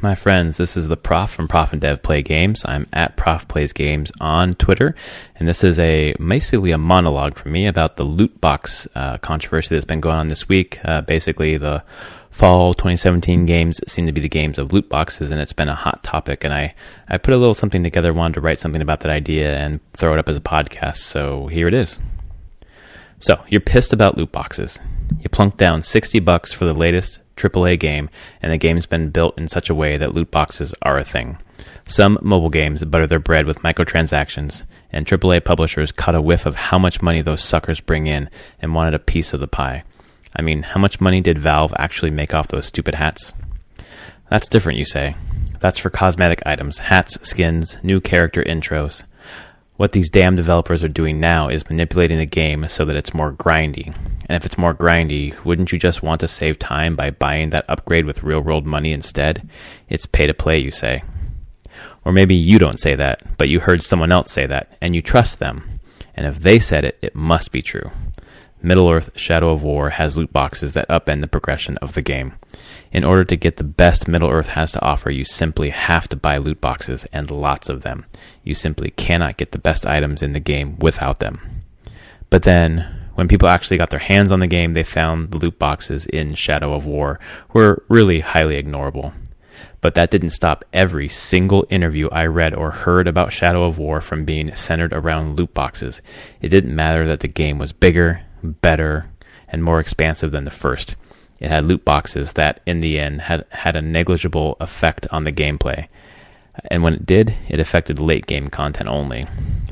My friends, this is the Prof from Prof and Dev Play Games. I'm at Prof Plays Games on Twitter, and this is basically a monologue from me about the loot box controversy that's been going on this week. Basically, the fall 2017 games seem to be the games of loot boxes, and it's been a hot topic, and I put a little something together, wanted to write something about that idea and throw it up as a podcast, so here it is. So, you're pissed about loot boxes. You plunked down $60 for the latest AAA game, and the game's been built in such a way that loot boxes are a thing. Some mobile games butter their bread with microtransactions, and AAA publishers caught a whiff of how much money those suckers bring in and wanted a piece of the pie. I mean, how much money did Valve actually make off those stupid hats? That's different, you say. That's for cosmetic items, hats, skins, new character intros. What these damn developers are doing now is manipulating the game so that it's more grindy. And if it's more grindy, wouldn't you just want to save time by buying that upgrade with real-world money instead? It's pay-to-play, you say. Or maybe you don't say that, but you heard someone else say that, and you trust them. And if they said it, it must be true. Middle-earth Shadow of War has loot boxes that upend the progression of the game. In order to get the best Middle-earth has to offer, you simply have to buy loot boxes, and lots of them. You simply cannot get the best items in the game without them. But then, when people actually got their hands on the game, they found the loot boxes in Shadow of War were really highly ignorable. But that didn't stop every single interview I read or heard about Shadow of War from being centered around loot boxes. It didn't matter that the game was bigger, better, and more expansive than the first. It had loot boxes that, in the end, had a negligible effect on the gameplay. And when it did, it affected late-game content only.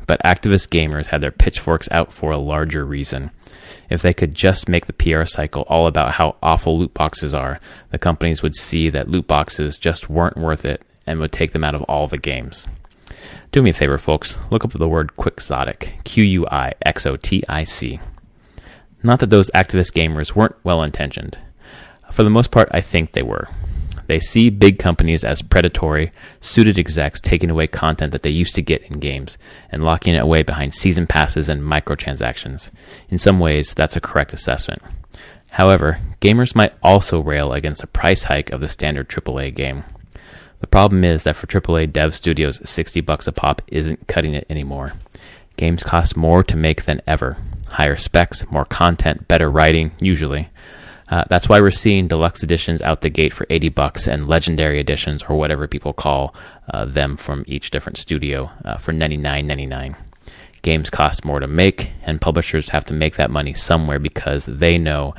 But activist gamers had their pitchforks out for a larger reason. If they could just make the PR cycle all about how awful loot boxes are, the companies would see that loot boxes just weren't worth it and would take them out of all the games. Do me a favor, folks. Look up the word Quixotic. Quixotic. Not that those activist gamers weren't well-intentioned. For the most part, I think they were. They see big companies as predatory, suited execs taking away content that they used to get in games and locking it away behind season passes and microtransactions. In some ways, that's a correct assessment. However, gamers might also rail against a price hike of the standard AAA game. The problem is that for AAA dev studios, $60 a pop isn't cutting it anymore. Games cost more to make than ever. Higher specs, more content, better writing, usually. That's why we're seeing deluxe editions out the gate for $80 and legendary editions, or whatever people call them from each different studio, for $99.99. Games cost more to make, and publishers have to make that money somewhere because they know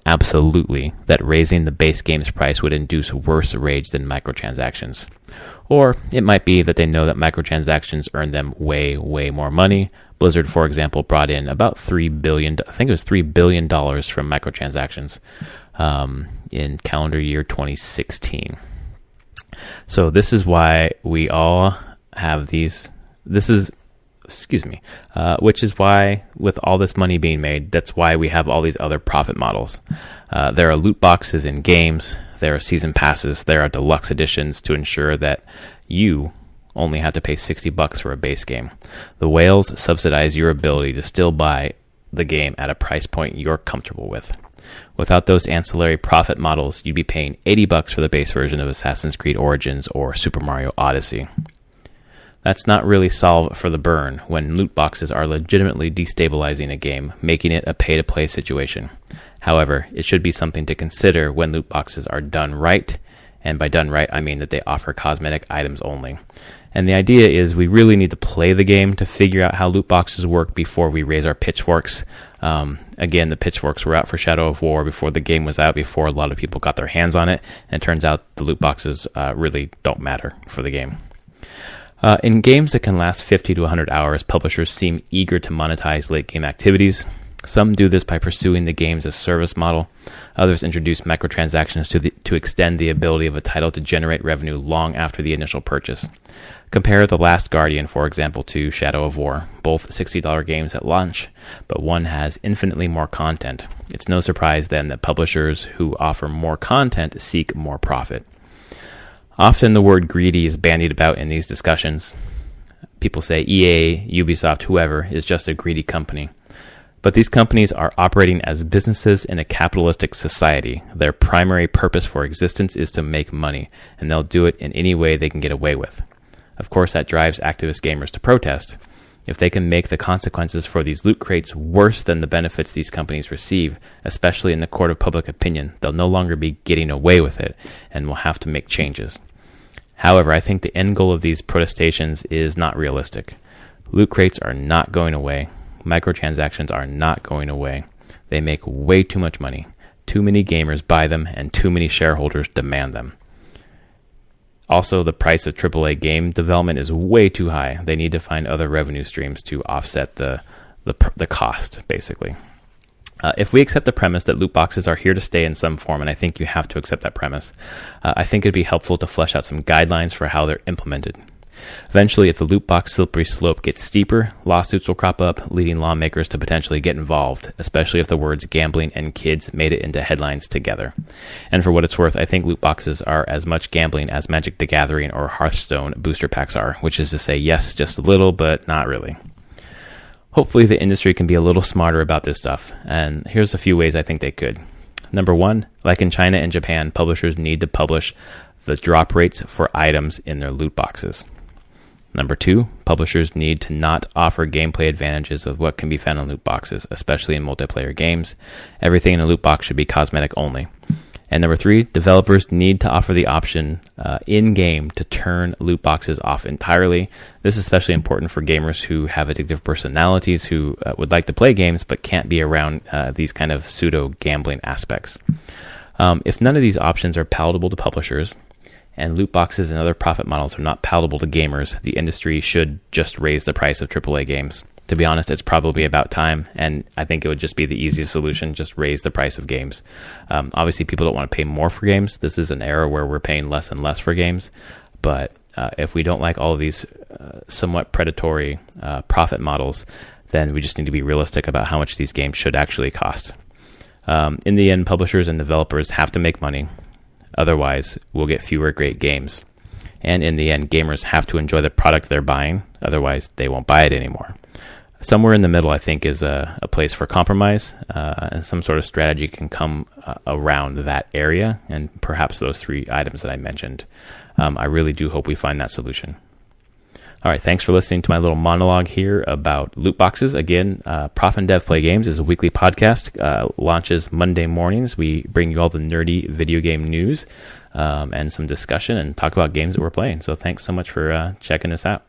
absolutely that raising the base game's price would induce worse rage than microtransactions. Or it might be that they know that microtransactions earn them way, way more money. Blizzard, for example, brought in about $3 billion from microtransactions in calendar year 2016. So this is why we all have these. Which is why with all this money being made, that's why we have all these other profit models. There are loot boxes in games, there are season passes, there are deluxe editions to ensure that you only have to pay $60 for a base game. The whales subsidize your ability to still buy the game at a price point you're comfortable with. Without those ancillary profit models, you'd be paying $80 for the base version of Assassin's Creed Origins or Super Mario Odyssey. That's not really solve for the burn when loot boxes are legitimately destabilizing a game, making it a pay-to-play situation. However, it should be something to consider when loot boxes are done right, and by done right, I mean that they offer cosmetic items only. And the idea is we really need to play the game to figure out how loot boxes work before we raise our pitchforks. Again, the pitchforks were out for Shadow of War before the game was out, before a lot of people got their hands on it, and it turns out the loot boxes really don't matter for the game. In games that can last 50 to 100 hours, publishers seem eager to monetize late-game activities. Some do this by pursuing the games as service model. Others introduce microtransactions to extend the ability of a title to generate revenue long after the initial purchase. Compare The Last Guardian, for example, to Shadow of War, both $60 games at launch, but one has infinitely more content. It's no surprise then that publishers who offer more content seek more profit. Often the word greedy is bandied about in these discussions. People say EA, Ubisoft, whoever is just a greedy company. But these companies are operating as businesses in a capitalistic society. Their primary purpose for existence is to make money, and they'll do it in any way they can get away with. Of course, that drives activist gamers to protest. If they can make the consequences for these loot crates worse than the benefits these companies receive, especially in the court of public opinion, they'll no longer be getting away with it and will have to make changes. However, I think the end goal of these protestations is not realistic. Loot crates are not going away. Microtransactions are not going away. They make way too much money. Too many gamers buy them, and too many shareholders demand them. Also, the price of AAA game development is way too high. They need to find other revenue streams to offset the cost, basically. If we accept the premise that loot boxes are here to stay in some form, and I think you have to accept that premise, I think it'd be helpful to flesh out some guidelines for how they're implemented. Eventually, if the loot box slippery slope gets steeper, lawsuits will crop up, leading lawmakers to potentially get involved, especially if the words gambling and kids made it into headlines together. And for what it's worth, I think loot boxes are as much gambling as Magic the Gathering or Hearthstone booster packs are, which is to say, yes, just a little, but not really. Hopefully, the industry can be a little smarter about this stuff, and here's a few ways I think they could. Number one, like in China and Japan, publishers need to publish the drop rates for items in their loot boxes. Number two, publishers need to not offer gameplay advantages of what can be found in loot boxes, especially in multiplayer games. Everything in a loot box should be cosmetic only. And number three, developers need to offer the option in-game to turn loot boxes off entirely. This is especially important for gamers who have addictive personalities who would like to play games but can't be around these kind of pseudo-gambling aspects. If none of these options are palatable to publishers, and loot boxes and other profit models are not palatable to gamers, the industry should just raise the price of AAA games. To be honest, it's probably about time, and I think it would just be the easiest solution, just raise the price of games. Obviously, people don't want to pay more for games. This is an era where we're paying less and less for games, but if we don't like all of these somewhat predatory profit models, then we just need to be realistic about how much these games should actually cost. In the end, publishers and developers have to make money. Otherwise, we'll get fewer great games. And in the end, gamers have to enjoy the product they're buying. Otherwise, they won't buy it anymore. Somewhere in the middle, I think, is a place for compromise. And some sort of strategy can come around that area, and perhaps those three items that I mentioned. I really do hope we find that solution. All right, thanks for listening to my little monologue here about loot boxes. Again, Prof and Dev Play Games is a weekly podcast, launches Monday mornings. We bring you all the nerdy video game news and some discussion and talk about games that we're playing. So thanks so much for checking this out.